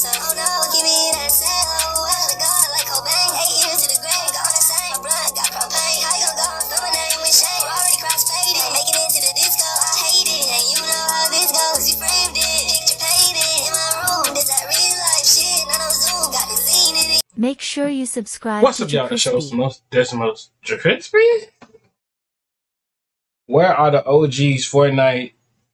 myself. Oh no, give me that cell. Oh, I gotta go like Cobain. 8 years to the grave, gone insane. My blood got propane. How you gon' go and throw my name with shame? Already cross-faded, making it to the disco. I hate it, and you know how this goes. You framed it, picture painted in my room. This that real life shit, not on Zoom. Got the scene in it. Make sure you subscribe What's to up, y'all? The show's JerCrispy. there's the most JerCrispy? Where are the OGs Fortnite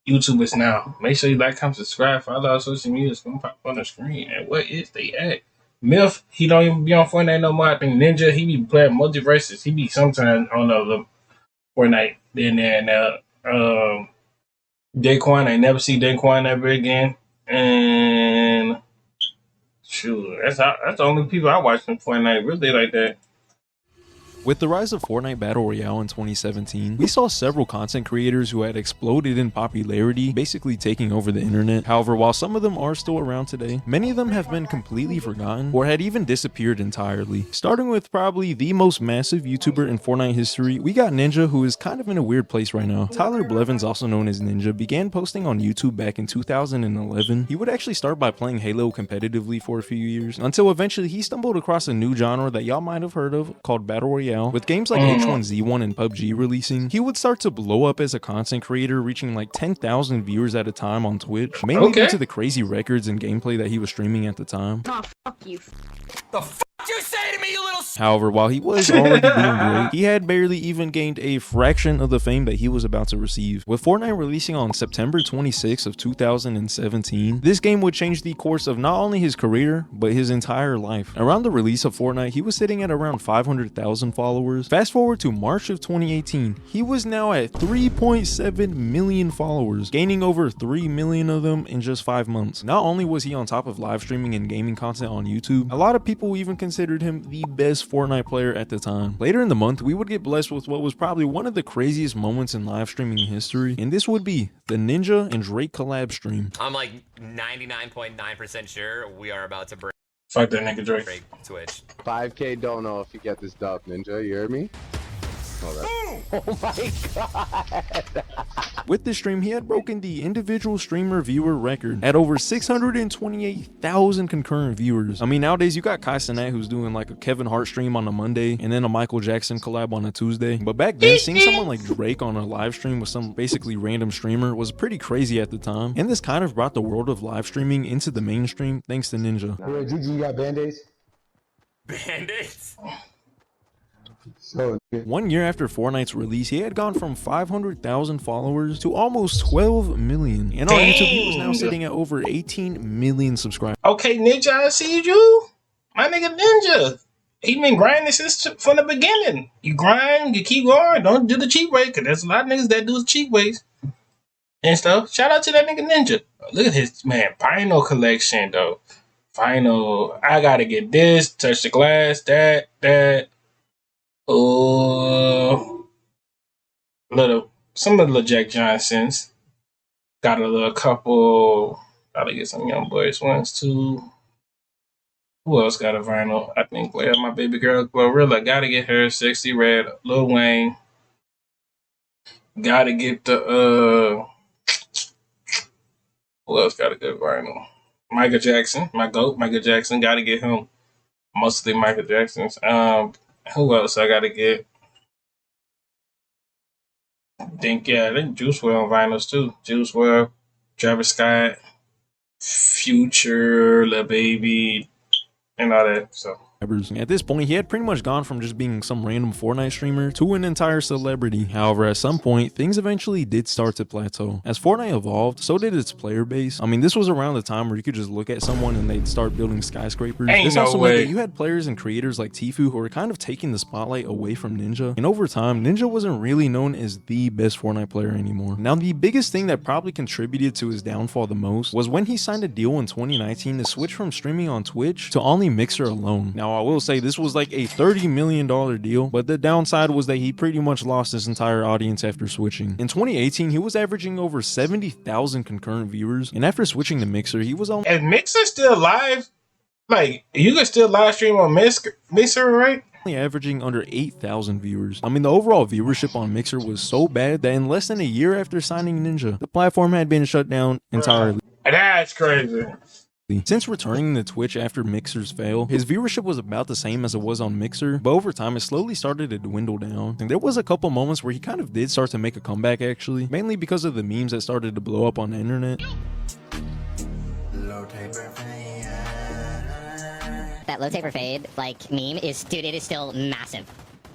YouTubers now? Make sure you like, comment, subscribe, follow our social media. It's gonna pop on the screen. And where is they at? Myth, he don't even be on Fortnite no more. I think Ninja, he be playing multiverses. He be sometimes on the Fortnite then there and now. Daquan, I never see Daquan ever again. And shoot, that's the only people I watch in Fortnite really like that. With the rise of Fortnite Battle Royale in 2017, we saw several content creators who had exploded in popularity, basically taking over the internet. However, while some of them are still around today, many of them have been completely forgotten or had even disappeared entirely. Starting with probably the most massive YouTuber in Fortnite history, we got Ninja, who is kind of in a weird place right now. Tyler Blevins, also known as Ninja, began posting on YouTube back in 2011. He would actually start by playing Halo competitively for a few years, until eventually he stumbled across a new genre that y'all might have heard of called Battle Royale. With games like H1Z1 and PUBG releasing, he would start to blow up as a content creator, reaching like 10,000 viewers at a time on Twitch, mainly due to the crazy records and gameplay that he was streaming at the time. Oh, fuck you. The fuck you say to me, you little However, while he was already doing great, he had barely even gained a fraction of the fame that he was about to receive. With Fortnite releasing on September 26 of 2017, this game would change the course of not only his career, but his entire life. Around the release of Fortnite, he was sitting at around 500,000 followers. Fast forward to March of 2018, he was now at 3.7 million followers, gaining over 3 million of them in just 5 months. Not only was he on top of live streaming and gaming content on YouTube, a lot of people even considered him the best Fortnite player at the time. Later in the month, we would get blessed with what was probably one of the craziest moments in live streaming history, and this would be the Ninja and Drake collab stream. I'm like 99.9% sure we are about to break Fuck that nigga Drake. Twitch. 5K don't know if you get this dub, Ninja. You hear me? Oh my god! With this stream, he had broken the individual streamer viewer record at over 628,000 concurrent viewers. I mean, nowadays you got Kai Cenat who's doing like a Kevin Hart stream on a Monday and then a Michael Jackson collab on a Tuesday. But back then, seeing someone like Drake on a live stream with some basically random streamer was pretty crazy at the time. And this kind of brought the world of live streaming into the mainstream thanks to Ninja. Yo, Gigi, you got band-aids? Band-aids? So, 1 year after Fortnite's release, he had gone from 500,000 followers to almost 12 million. And on YouTube, he was now sitting at over 18 million subscribers. Okay, Ninja, I see you. My nigga Ninja. He been grinding since from the beginning. You grind, you keep going. Don't do the cheap way, because there's a lot of niggas that do the cheap ways and stuff. Shout out to that nigga Ninja. Look at his, man, vinyl collection, though. Vinyl. I gotta get this, touch the glass, that. Some of the Jack Johnsons. Got a little couple. Gotta get some Young Boys ones too. Who else got a vinyl? I think my baby girl Glorilla. Gotta get her. Sexy Red. Lil Wayne. Gotta get the who else got a good vinyl? Michael Jackson, my GOAT, Michael Jackson. Gotta get him. Mostly Michael Jackson's. Who else I gotta get? I think Juice WRLD on vinyls too. Juice WRLD, Travis Scott, Future, Lil Baby, and all that. So At this point, he had pretty much gone from just being some random Fortnite streamer to an entire celebrity. However, at some point, things eventually did start to plateau. As Fortnite evolved, so did its player base. I mean, this was around the time where you could just look at someone and they'd start building skyscrapers. Ain't This no also way. meant that you had players and creators like Tfue who were kind of taking the spotlight away from Ninja. And over time, Ninja wasn't really known as the best Fortnite player anymore. Now, the biggest thing that probably contributed to his downfall the most was when he signed a deal in 2019 to switch from streaming on Twitch to only Mixer alone. Now, I will say this was like a $30 million deal, but the downside was that he pretty much lost his entire audience after switching. In 2018, he was averaging over 70,000 concurrent viewers, and after switching to Mixer, he was on. is Mixer still live? Like, you can still live stream on Mixer, right? Only averaging under 8,000 viewers. I mean, the overall viewership on Mixer was so bad that in less than a year after signing Ninja, the platform had been shut down entirely. That's crazy. Since returning to Twitch after Mixer's fail, his viewership was about the same as it was on Mixer, but over time it slowly started to dwindle down. And there was a couple moments where he kind of did start to make a comeback actually, mainly because of the memes that started to blow up on the internet. That low taper fade, like, meme is, dude, it is still massive.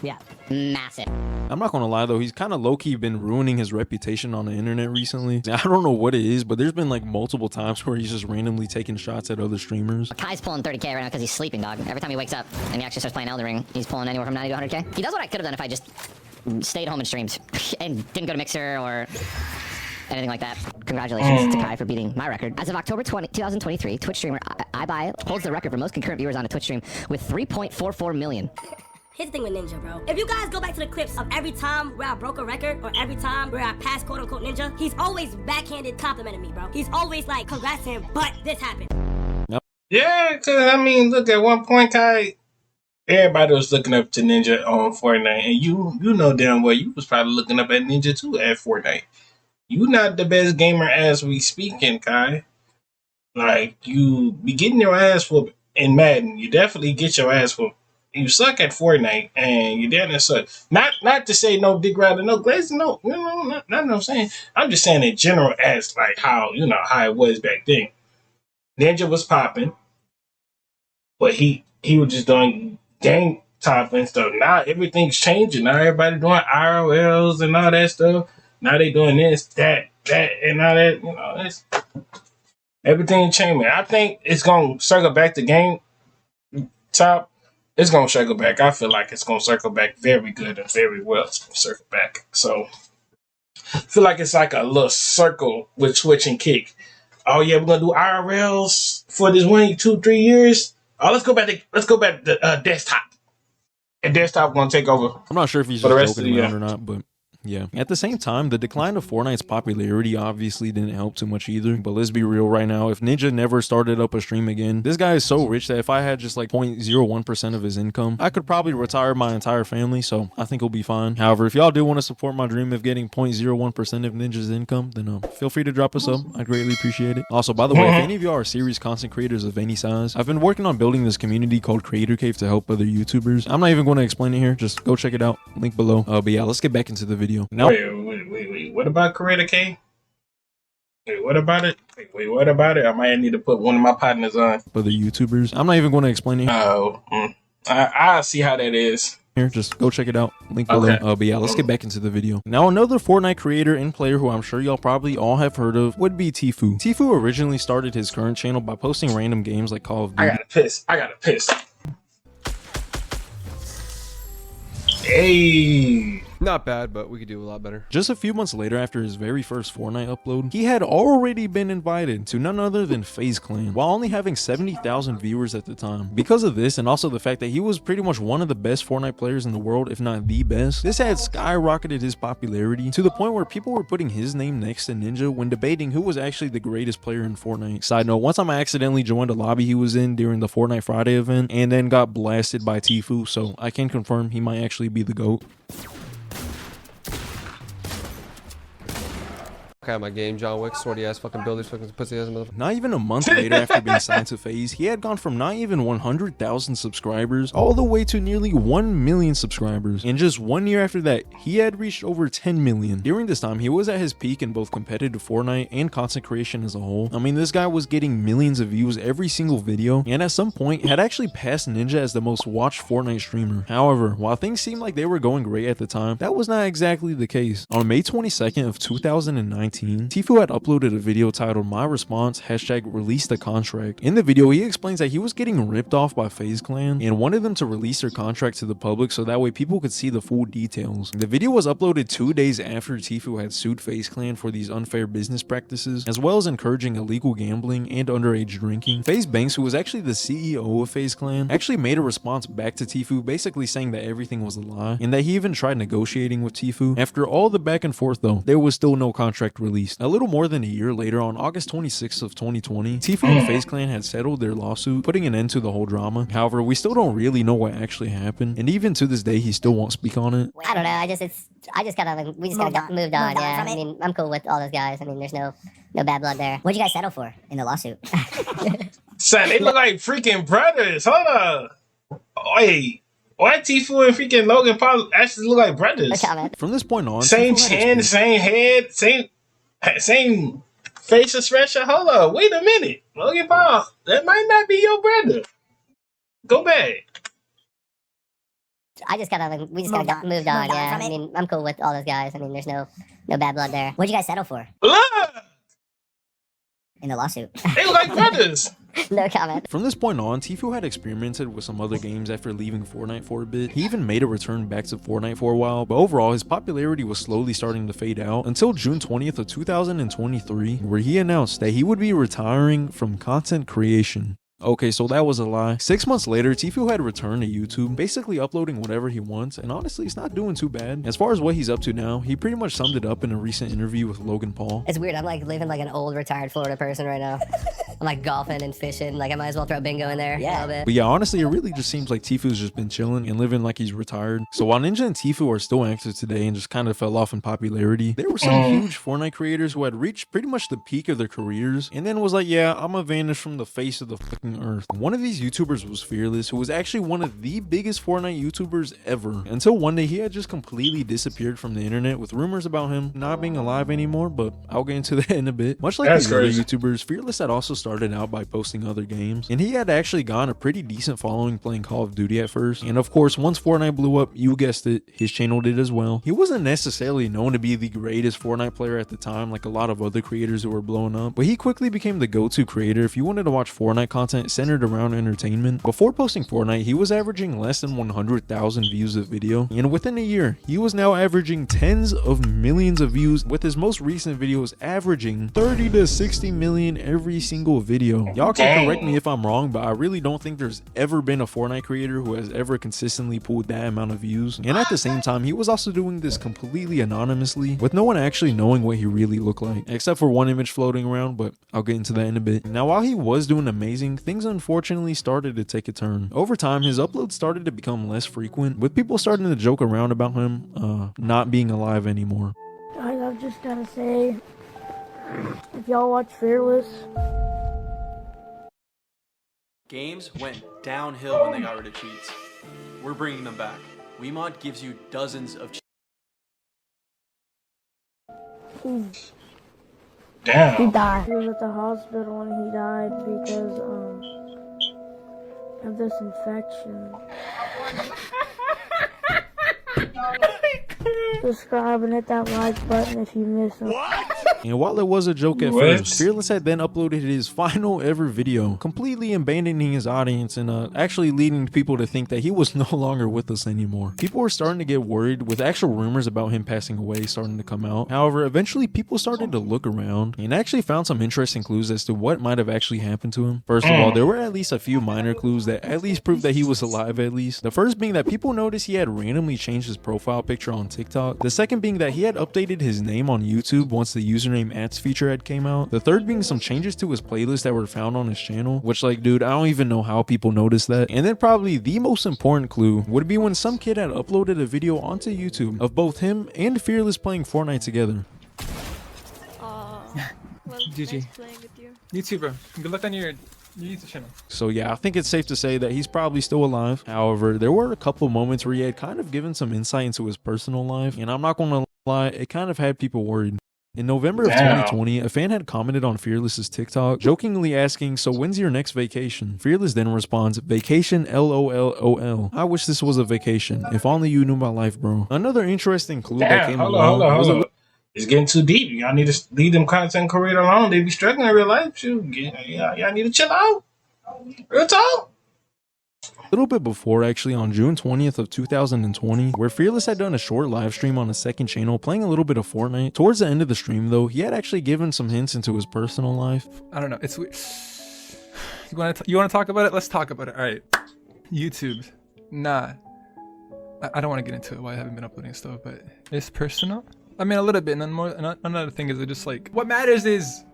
Yeah, massive. I'm not gonna lie though, he's kind of low-key been ruining his reputation on the internet recently. I don't know what it is, but there's been like multiple times where he's just randomly taking shots at other streamers. Kai's pulling 30k right now because he's sleeping, dog. Every time he wakes up and he actually starts playing Elden Ring, he's pulling anywhere from 90 to 100k. He does what I could have done if I just stayed home and streamed and didn't go to Mixer or anything like that. Congratulations to Kai for beating my record. As of October 2023, Twitch streamer iBuy holds the record for most concurrent viewers on a Twitch stream with 3.44 million. Here's the thing with Ninja, bro. If you guys go back to the clips of every time where I broke a record or every time where I passed quote-unquote Ninja, he's always backhanded complimenting me, bro. He's always like, congrats to him, but this happened. Yeah, because, I mean, look, at one point, Kai, everybody was looking up to Ninja on Fortnite, and you know damn well you was probably looking up at Ninja, too, at Fortnite. You not the best gamer as we speaking, Kai. Like, you be getting your ass whooped in Madden. You definitely get your ass whooped. You suck at Fortnite, and you damn near suck. Not to say no Dick Rider, no Glazer, no, not what I'm saying. I'm just saying in general as like how how it was back then. Ninja was popping, but he was just doing gang topping stuff. Now everything's changing. Now everybody doing IRLs and all that stuff. Now they doing this, that, and all that. It's everything changing. I think it's gonna circle back to game top. It's going to circle back. I feel like it's going to circle back very good and very well. It's going to circle back. So I feel like it's like a little circle with Twitch and Kick. Oh yeah, we're going to do IRLs for this 1, 2, 3 years. Oh, let's go back to desktop. And desktop going to take over. I'm not sure if he's just joking around or not, but yeah. At the same time, the decline of Fortnite's popularity obviously didn't help too much either. But let's be real right now, if Ninja never started up a stream again, this guy is so rich that if I had just like 0.01% of his income, I could probably retire my entire family, so I think he'll be fine. However, if y'all do want to support my dream of getting 0.01% of Ninja's income, then feel free to drop a sub. I'd greatly appreciate it. Also, by the way, if any of y'all are serious content creators of any size, I've been working on building this community called Creator Cave to help other YouTubers. I'm not even going to explain it here. Just go check it out. Link below. But yeah, let's get back into the video. Now, Wait. What about Creator Cave? Wait, what about it? Wait, what about it? I might need to put one of my partners on. For the YouTubers, I'm not even going to explain it. Oh, I see how that is. Here, just go check it out. Link below. Okay. But yeah, let's get back into the video. Now, another Fortnite creator and player who I'm sure y'all probably all have heard of would be Tfue. Tfue originally started his current channel by posting random games like Call of Duty. I gotta piss. Hey. Not bad, but we could do a lot better. Just a few months later, after his very first Fortnite upload, he had already been invited to none other than FaZe Clan, while only having 70,000 viewers at the time. Because of this, and also the fact that he was pretty much one of the best Fortnite players in the world, if not the best, this had skyrocketed his popularity to the point where people were putting his name next to Ninja when debating who was actually the greatest player in Fortnite. Side note, one time I accidentally joined a lobby he was in during the Fortnite Friday event, and then got blasted by Tfue, so I can confirm he might actually be the GOAT. Okay, my game, John Wick, swordy ass fucking builders, fucking pussy ass motherfucker. Not even a month later after being signed to FaZe, he had gone from not even 100,000 subscribers all the way to nearly 1 million subscribers. And just 1 year after that, he had reached over 10 million. During this time, he was at his peak in both competitive Fortnite and content creation as a whole. I mean, this guy was getting millions of views every single video, and at some point had actually passed Ninja as the most watched Fortnite streamer. However, while things seemed like they were going great at the time, that was not exactly the case. On May 22nd of 2019, Tfue had uploaded a video titled "My Response #Release the Contract." In the video, he explains that he was getting ripped off by FaZe Clan and wanted them to release their contract to the public so that way people could see the full details. The video was uploaded 2 days after Tfue had sued FaZe Clan for these unfair business practices, as well as encouraging illegal gambling and underage drinking. FaZe Banks, who was actually the CEO of FaZe Clan, actually made a response back to Tfue, basically saying that everything was a lie and that he even tried negotiating with Tfue. After all the back and forth though, there was still no contract released. A little more than a year later, on August 26th of 2020, Tfue and FaZe Clan had settled their lawsuit, putting an end to the whole drama. However, we still don't really know what actually happened, and even to this day, he still won't speak on it. I don't know. We just kind of moved on. Yeah, I mean, I'm cool with all those guys. I mean, there's no bad blood there. What'd you guys settle for in the lawsuit? Son, they look like freaking brothers. Hold up. Wait. Why Tfue and freaking Logan Paul actually look like brothers? From this point on, Same Tfue had chin, same head, same face expression. Hold up. Wait a minute. Logan Paul, that might not be your brother. Go back. I just gotta, we just gotta moved on. Yeah, I mean, I'm cool with all those guys. I mean, there's no bad blood there. What'd you guys settle for Look. in the lawsuit? They look like brothers. No comment. From this point on, Tfue had experimented with some other games after leaving Fortnite for a bit. He even made a return back to Fortnite for a while, but overall his popularity was slowly starting to fade out until June 20th of 2023, where he announced that he would be retiring from content creation. Okay, so that was a lie. 6 months later, Tfue had returned to YouTube, basically uploading whatever he wants, and honestly, it's not doing too bad. As far as what he's up to now, he pretty much summed it up in a recent interview with Logan Paul. It's weird, I'm like living like an old retired Florida person right now. I'm like golfing and fishing, like I might as well throw bingo in there a little bit. But yeah, honestly, it really just seems like Tfue's just been chilling and living like he's retired. So while Ninja and Tfue are still active today and just kind of fell off in popularity, there were some huge Fortnite creators who had reached pretty much the peak of their careers and then was like, yeah, I'm gonna vanish from the face of the fucking earth. One of these YouTubers was Fearless, who was actually one of the biggest Fortnite YouTubers ever, until one day he had just completely disappeared from the internet with rumors about him not being alive anymore, but I'll get into that in a bit. Much like these other YouTubers, Fearless had also started out by posting other games, and he had actually gotten a pretty decent following playing Call of Duty at first, and of course once Fortnite blew up, you guessed it, his channel did as well. He wasn't necessarily known to be the greatest Fortnite player at the time like a lot of other creators who were blowing up, but he quickly became the go-to creator if you wanted to watch Fortnite content centered around entertainment. Before posting Fortnite, he was averaging less than 100,000 views a video, and within a year, he was now averaging tens of millions of views, with his most recent videos averaging 30 to 60 million every single video. Y'all can correct me if I'm wrong, but I really don't think there's ever been a Fortnite creator who has ever consistently pulled that amount of views. And at the same time, he was also doing this completely anonymously, with no one actually knowing what he really looked like, except for one image floating around, but I'll get into that in a bit. Now, while he was doing amazing, things unfortunately started to take a turn. Over time, his uploads started to become less frequent, with people starting to joke around about him not being alive anymore. Guys, I've just gotta say, if y'all watch Fearless, games went downhill when they got rid of cheats. We're bringing them back. Wiimod gives you dozens of cheats. Damn. he died. He was at the hospital and he died because of this infection. Subscribe and hit that like button if you miss them. And while it was a joke at first, Fearless had then uploaded his final ever video, completely abandoning his audience and actually leading people to think that he was no longer with us anymore. People were starting to get worried, with actual rumors about him passing away starting to come out. However, eventually people started to look around and actually found some interesting clues as to what might have actually happened to him. First of all, there were at least a few minor clues that at least proved that he was alive at least. The first being that people noticed he had randomly changed his profile picture on TikTok. The second being that he had updated his name on YouTube once the username ads feature had came out. The third being some changes to his playlist that were found on his channel, which, like, dude, I don't even know how people noticed that. And then probably the most important clue would be when some kid had uploaded a video onto YouTube of both him and Fearless playing Fortnite together. GG. YouTuber, good luck on your YouTube channel. So yeah, I think it's safe to say that he's probably still alive. However, there were a couple moments where he had kind of given some insight into his personal life, and I'm not gonna lie, it kind of had people worried. In November of 2020, a fan had commented on Fearless's TikTok, jokingly asking, "So when's your next vacation?" Fearless then responds, "Vacation LOLOL. I wish this was a vacation. If only you knew my life, bro." Another interesting clue that came along was it's getting too deep. Y'all need to leave them content career alone. They be struggling in real life. Shoot, y'all need to chill out. Real talk. a little bit before, actually, on June 20th of 2020, where Fearless had done a short live stream on his second channel playing a little bit of Fortnite. Towards the end of the stream, though, he had actually given some hints into his personal life. I don't know. It's weird. You want to talk about it? Let's talk about it. All right. YouTube. Nah. I don't want to get into it, why I haven't been uploading stuff, but it's personal. I mean, a little bit, and then more. Another thing is, it just like, what matters is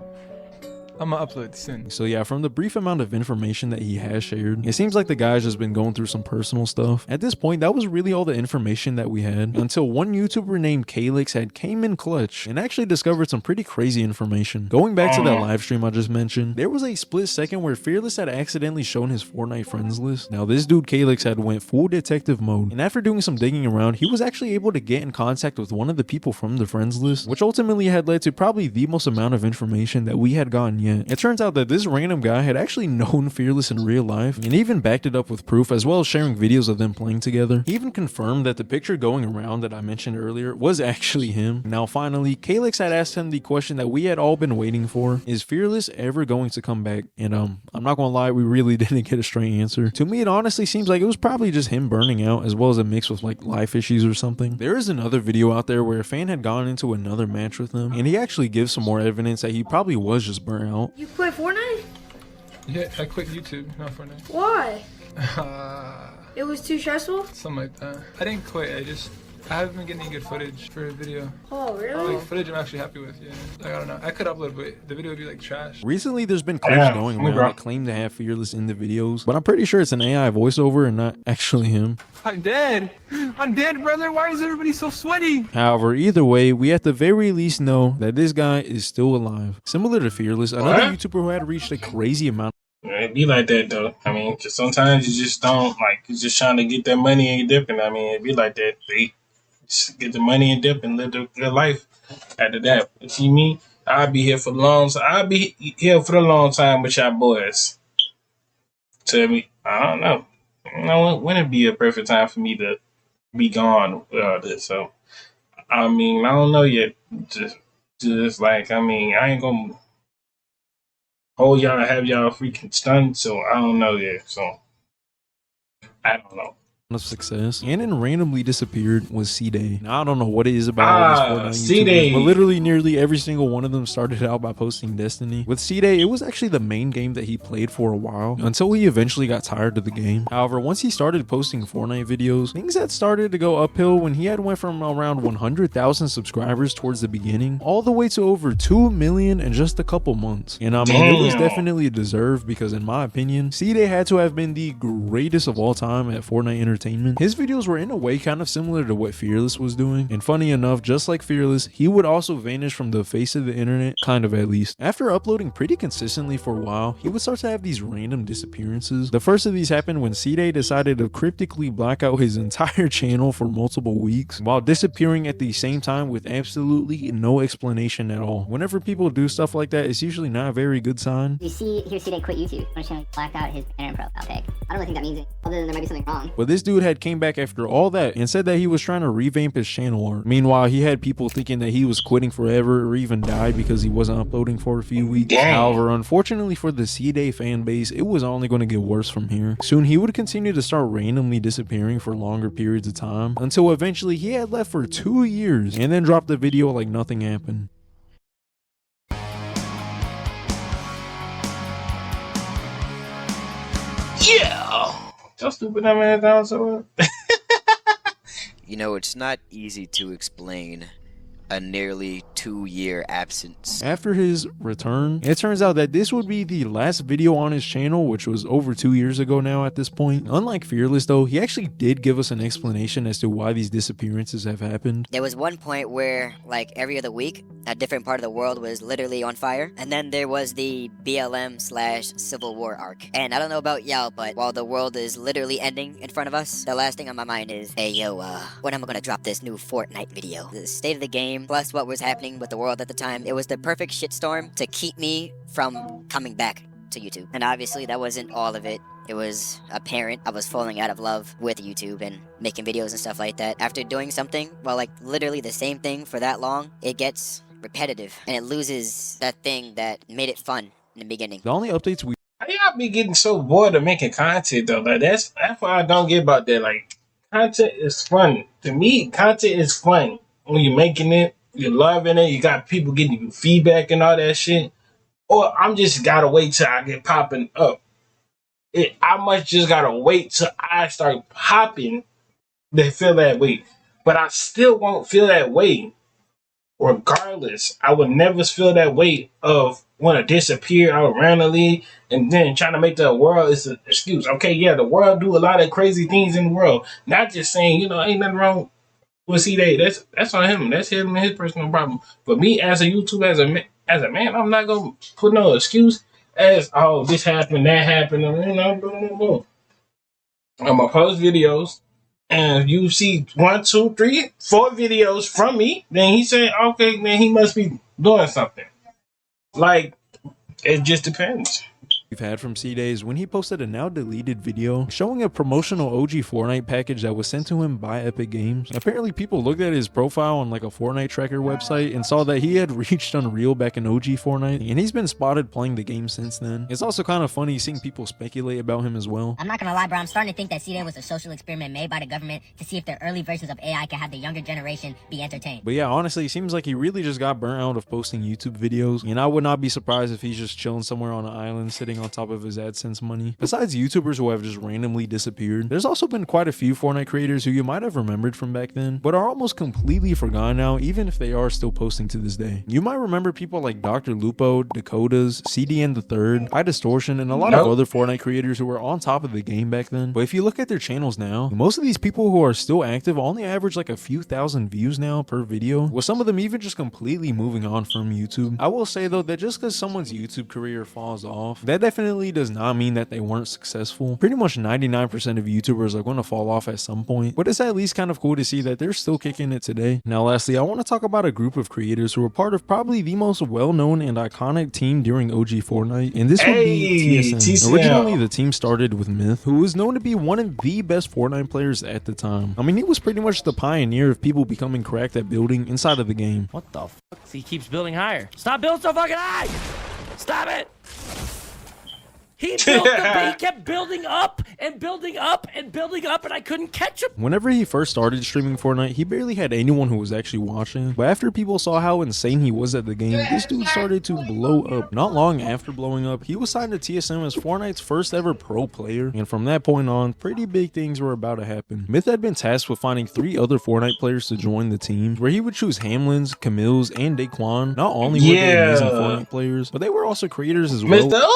I'm gonna upload soon. So yeah, from the brief amount of information that he has shared, it seems like the guy's just been going through some personal stuff. At this point, that was really all the information that we had until one YouTuber named Calix had came in clutch and actually discovered some pretty crazy information. Going back to that live stream I just mentioned, there was a split second where Fearless had accidentally shown his Fortnite friends list. Now this dude Calix had went full detective mode, and after doing some digging around, he was actually able to get in contact with one of the people from the friends list, which ultimately had led to probably the most amount of information that we had gotten yet. It turns out that this random guy had actually known Fearless in real life and even backed it up with proof, as well as sharing videos of them playing together. He even confirmed that the picture going around that I mentioned earlier was actually him. Now finally, Calix had asked him the question that we had all been waiting for: is Fearless ever going to come back? And I'm not gonna lie, we really didn't get a straight answer. To me, it honestly seems like it was probably just him burning out, as well as a mix with like life issues or something. There is another video out there where a fan had gone into another match with him, and he actually gives some more evidence that he probably was just burnt out. You quit Fortnite? Yeah, I quit YouTube, not Fortnite. Why? It was too stressful? Something like that. I didn't quit, I haven't been getting any good footage for a video. Oh, really? Like, footage I'm actually happy with, yeah. Like, I don't know. I could upload, but the video would be like trash. Recently, there's been clips going around that claim to have Fearless in the videos, but I'm pretty sure it's an AI voiceover and not actually him. I'm dead. I'm dead, brother. Why is everybody so sweaty? However, either way, we at the very least know that this guy is still alive. Similar to Fearless, another YouTuber who had reached a crazy amount. It be like that though. I mean, just sometimes you just don't like. You're just trying to get that money and dipping. I mean, it be like that. Just get the money and dip and live the good life. After that, you see me? I'll be here for the long time. I'll be here for the long time with y'all boys. Tell me, I don't know. You know when it be a perfect time for me to be gone with all this. So, I mean, I don't know yet. Just like, I mean, I ain't gonna hold y'all, have y'all freaking stunned. So I don't know yet. So I don't know. Of success, and then randomly disappeared was C-Day. Now I don't know what it is about all these Fortnite YouTubers, but literally nearly every single one of them started out by posting Destiny. With C-Day, it was actually the main game that he played for a while, until he eventually got tired of the game. However, once he started posting Fortnite videos, things had started to go uphill when he had went from around 100,000 subscribers towards the beginning, all the way to over 2 million in just a couple months. And I mean, it was definitely deserved, because in my opinion, C-Day had to have been the greatest of all time at Fortnite entertainment. His videos were in a way kind of similar to what Fearless was doing, and funny enough, just like Fearless, he would also vanish from the face of the internet, kind of at least. After uploading pretty consistently for a while, he would start to have these random disappearances. The first of these happened when C-Day decided to cryptically black out his entire channel for multiple weeks, while disappearing at the same time with absolutely no explanation at all. Whenever people do stuff like that, it's usually not a very good sign. You see, here C-Day quit YouTube. I'm trying to black out his banner profile pic. I don't really think that means anything, other than there might be something wrong. But this dude had came back after all that and said that he was trying to revamp his channel art. Meanwhile, he had people thinking that he was quitting forever or even died because he wasn't uploading for a few weeks. However, unfortunately for the C-Day fan base, it was only going to get worse from here. Soon he would continue to start randomly disappearing for longer periods of time, until eventually he had left for 2 years and then dropped the video like nothing happened. Yeah. So stupid that man down so You know, it's not easy to explain a nearly 2-year absence. After his return, it turns out that this would be the last video on his channel, which was over 2 years ago now at this point. Unlike Fearless though, he actually did give us an explanation as to why these disappearances have happened. There was one point where, like, every other week, a different part of the world was literally on fire. And then there was the BLM/Civil War arc. And I don't know about y'all, but while the world is literally ending in front of us, the last thing on my mind is, hey yo, when am I gonna drop this new Fortnite video? The state of the game, plus what was happening with the world at the time, it was the perfect shitstorm to keep me from coming back to YouTube. And obviously that wasn't all of it. It was apparent I was falling out of love with YouTube and making videos and stuff like that. After doing something, well, like literally the same thing for that long, it gets repetitive and it loses that thing that made it fun in the beginning. The only updates we y'all be getting so bored of making content though. Like that's what I don't get about that. Like content is fun. To me, content is fun. When you're making it, you're loving it, you got people giving you feedback and all that shit. Or I'm just gotta wait till I get popping up. I must just gotta wait till I start popping to feel that way. But I still won't feel that way regardless, I would never feel that weight of want to disappear out randomly and then trying to make the world is an excuse. Okay, yeah, the world do a lot of crazy things in the world. Not just saying, you know, ain't nothing wrong with C-Day. That's on him. That's him and his personal problem. But me as a YouTuber, as a man, I'm not gonna put no excuse as this happened, that happened, you know, boom, boom, boom. I'm gonna post videos. And you see 1, 2, 3, 4 videos from me, then he said, okay, then he must be doing something. Like, it just depends. We've had from C-Days when he posted a now deleted video showing a promotional OG Fortnite package that was sent to him by Epic Games. Apparently people looked at his profile on like a Fortnite tracker website and saw that he had reached Unreal back in OG Fortnite, and he's been spotted playing the game since then. It's also kind of funny seeing people speculate about him as well. I'm not gonna lie, bro, I'm starting to think that C-Day was a social experiment made by the government to see if the early versions of AI can have the younger generation be entertained. But yeah, honestly, it seems like he really just got burnt out of posting YouTube videos, and I would not be surprised if he's just chilling somewhere on an island sitting on top of his AdSense money. Besides YouTubers who have just randomly disappeared, there's also been quite a few Fortnite creators who you might have remembered from back then, but are almost completely forgotten now, even if they are still posting to this day. You might remember people like Dr. Lupo, Dakotas, CDN the Third, High Distortion, and a lot of other Fortnite creators who were on top of the game back then. But if you look at their channels now, most of these people who are still active only average like a few thousand views now per video, with some of them even just completely moving on from YouTube. I will say though that just because someone's YouTube career falls off, that definitely does not mean that they weren't successful. Pretty much 99% of YouTubers are going to fall off at some point, but it's at least kind of cool to see that they're still kicking it today. Now lastly, I want to talk about a group of creators who were part of probably the most well-known and iconic team during OG Fortnite, and this would be TSM. Originally the team started with Myth, who was known to be one of the best Fortnite players at the time. I mean, he was pretty much the pioneer of people becoming cracked at building inside of the game. What the fuck? He keeps building higher. Stop building so fucking high! Stop it! He built he kept building up and building up and building up, and I couldn't catch him. Whenever he first started streaming Fortnite, he barely had anyone who was actually watching, but after people saw how insane he was at the game, this dude started to blow up. Not long after blowing up, he was signed to TSM as Fortnite's first ever pro player, and from that point on, pretty big things were about to happen. Myth had been tasked with finding 3 other Fortnite players to join the team, where he would choose Hamlins, Camille's, and Daquan. Not only were they amazing Fortnite players, but they were also creators as well,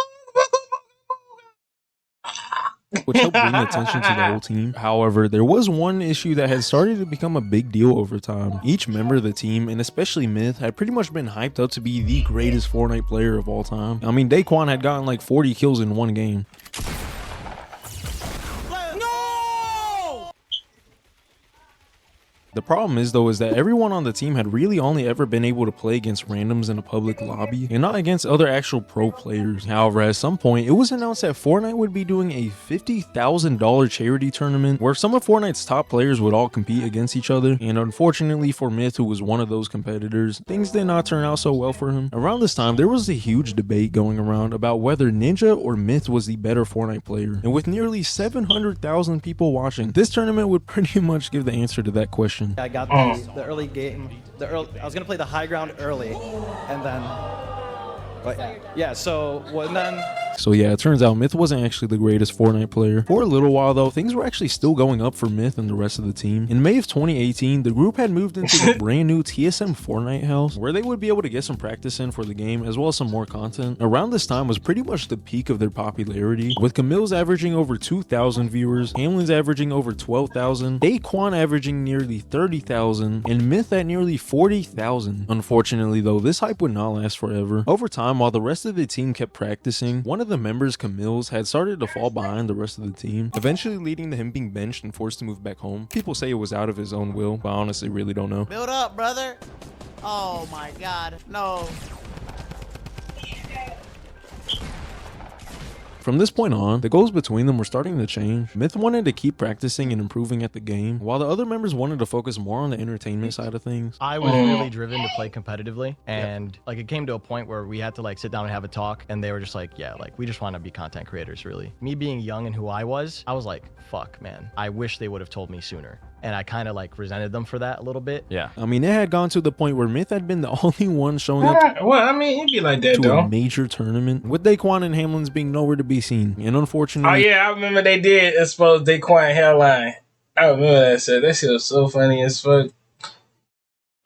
which helped bring attention to the whole team. However, there was one issue that had started to become a big deal over time. Each member of the team, and especially Myth, had pretty much been hyped up to be the greatest Fortnite player of all time. I mean, Daquan had gotten like 40 kills in one game. The problem is though is that everyone on the team had really only ever been able to play against randoms in a public lobby and not against other actual pro players. However, at some point it was announced that Fortnite would be doing a $50,000 charity tournament where some of Fortnite's top players would all compete against each other, and unfortunately for Myth, who was one of those competitors, things did not turn out so well for him. Around this time there was a huge debate going around about whether Ninja or Myth was the better Fortnite player, and with nearly 700,000 people watching, this tournament would pretty much give the answer to that question. I got the early game. I was gonna play the high ground early, and then, but yeah. So yeah, it turns out Myth wasn't actually the greatest Fortnite player. For a little while though, things were actually still going up for Myth and the rest of the team. In May of 2018, the group had moved into the brand new TSM Fortnite house, where they would be able to get some practice in for the game, as well as some more content. Around this time was pretty much the peak of their popularity, with Camille's averaging over 2,000 viewers, Hamlin's averaging over 12,000, Daquan averaging nearly 30,000, and Myth at nearly 40,000. Unfortunately though, this hype would not last forever. Over time, while the rest of the team kept practicing, one of the members, Camille's, had started to fall behind the rest of the team, eventually leading to him being benched and forced to move back home. People say it was out of his own will, but I honestly really don't know. Build up, brother. Oh my god, no. From this point on, the goals between them were starting to change. Myth wanted to keep practicing and improving at the game, while the other members wanted to focus more on the entertainment side of things. I was really driven to play competitively, and like it came to a point where we had to like sit down and have a talk, and they were just like, yeah, like we just want to be content creators, really. Me being young and who I was like, fuck, man. I wish they would have told me sooner. And I kind of like resented them for that a little bit. Yeah. I mean, it had gone to the point where Myth had been the only one showing up well, I mean, it'd be like that, to though. a major tournament, with Daquan and Hamlin's being nowhere to be seen. And unfortunately... Oh, yeah, I remember they did expose Daquan hairline. I remember that shit. That shit was so funny as fuck.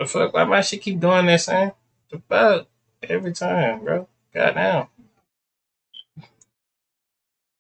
The fuck? Why my shit keep doing that, son? The fuck? Every time, bro. Goddamn.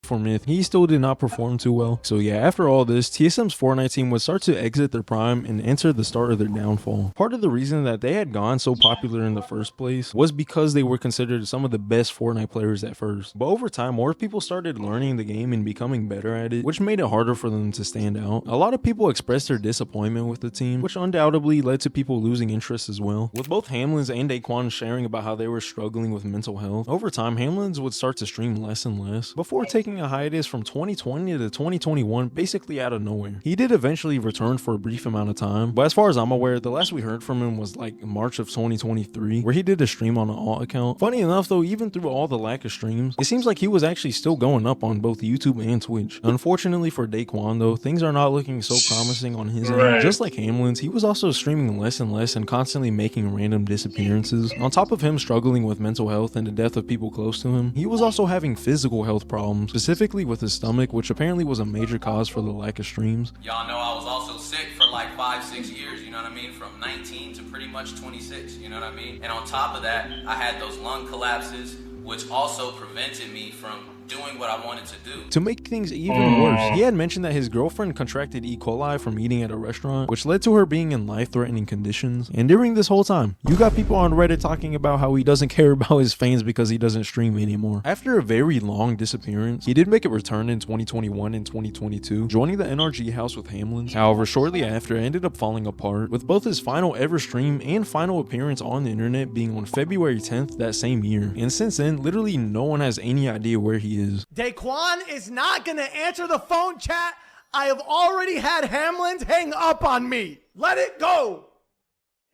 For Myth, he still did not perform too well. So yeah, after all this, TSM's Fortnite team would start to exit their prime and enter the start of their downfall. Part of the reason that they had gone so popular in the first place was because they were considered some of the best Fortnite players at first. But over time, more people started learning the game and becoming better at it, which made it harder for them to stand out. A lot of people expressed their disappointment with the team, which undoubtedly led to people losing interest as well. With both Hamlins and Daquan sharing about how they were struggling with mental health, over time Hamlins would start to stream less and less, before taking a hiatus from 2020 to 2021 basically out of nowhere. He did eventually return for a brief amount of time, but as far as I'm aware, the last we heard from him was like March of 2023, where he did a stream on an alt account. Funny enough though, even through all the lack of streams, it seems like he was actually still going up on both YouTube and Twitch. Unfortunately for Daquan though, things are not looking so promising on his end. Just like Hamlin's, he was also streaming less and less and constantly making random disappearances. On top of him struggling with mental health and the death of people close to him, he was also having physical health problems, specifically with his stomach, which apparently was a major cause for the lack of streams. Y'all know I was also sick for like 5-6 years, you know what I mean? From 19 to pretty much 26, you know what I mean? And on top of that, I had those lung collapses, which also prevented me from doing what I wanted to do. To make things even worse, he had mentioned that his girlfriend contracted E. coli from eating at a restaurant, which led to her being in life-threatening conditions. And during this whole time, you got people on Reddit talking about how he doesn't care about his fans because he doesn't stream anymore. After a very long disappearance, he did make a return in 2021 and 2022, joining the NRG house with Hamlins. However, shortly after, it ended up falling apart, with both his final ever stream and final appearance on the internet being on February 10th that same year. And since then, literally no one has any idea where he is. Daquan is not gonna answer the phone, chat. I have already had Hamlin hang up on me. Let it go.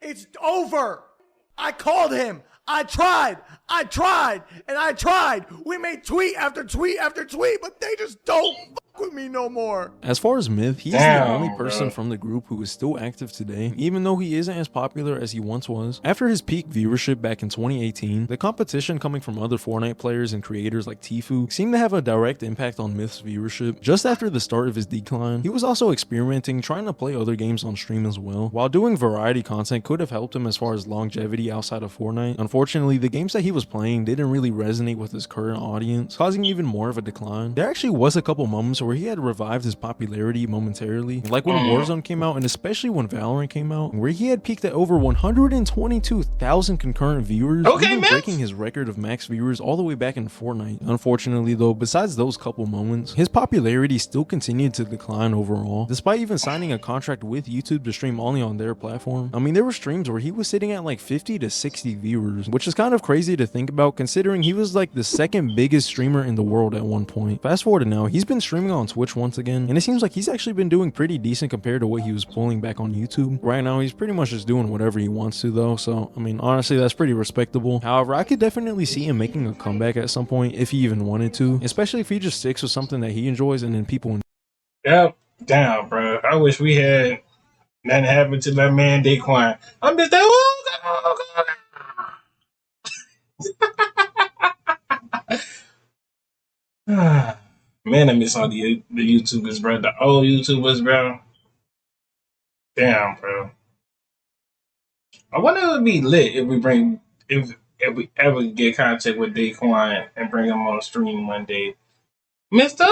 It's over. I called him. I tried, and I tried. We made tweet after tweet after tweet, but they just don't fuck with me no more. As far as Myth, he's the only person from the group who is still active today, even though he isn't as popular as he once was. After his peak viewership back in 2018, the competition coming from other Fortnite players and creators like Tfue seemed to have a direct impact on Myth's viewership. Just after the start of his decline, he was also experimenting, trying to play other games on stream as well. While doing variety content could have helped him as far as longevity outside of Fortnite, unfortunately, the games that he was playing didn't really resonate with his current audience, causing even more of a decline. There actually was a couple moments where he had revived his popularity momentarily, like when Warzone came out and especially when Valorant came out, where he had peaked at over 122,000 concurrent viewers, even breaking his record of max viewers all the way back in Fortnite. Unfortunately though, besides those couple moments, his popularity still continued to decline overall, despite even signing a contract with YouTube to stream only on their platform. I mean, there were streams where he was sitting at like 50 to 60 viewers, which is kind of crazy to think about considering he was like the second biggest streamer in the world at one point. Fast forward to now, he's been streaming on Twitch once again, and it seems like he's actually been doing pretty decent compared to what he was pulling back on YouTube. Right now, he's pretty much just doing whatever he wants to though, so I mean, honestly, that's pretty respectable. However, I could definitely see him making a comeback at some point if he even wanted to, especially if he just sticks with something that he enjoys and then people. Yep, damn, bro. I wish we had nothing happen to that man Daquan. I'm just like, man, I miss all the YouTubers, bro. The old YouTubers, bro. Damn, bro. I wonder if it would be lit if we ever get contact with Daquan and bring him on stream one day. Mr.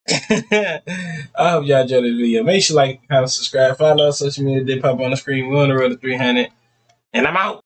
I hope y'all enjoyed the video. Make sure you like, comment, subscribe, follow us on social media. They pop on the screen. We're on the road to 300. And I'm out.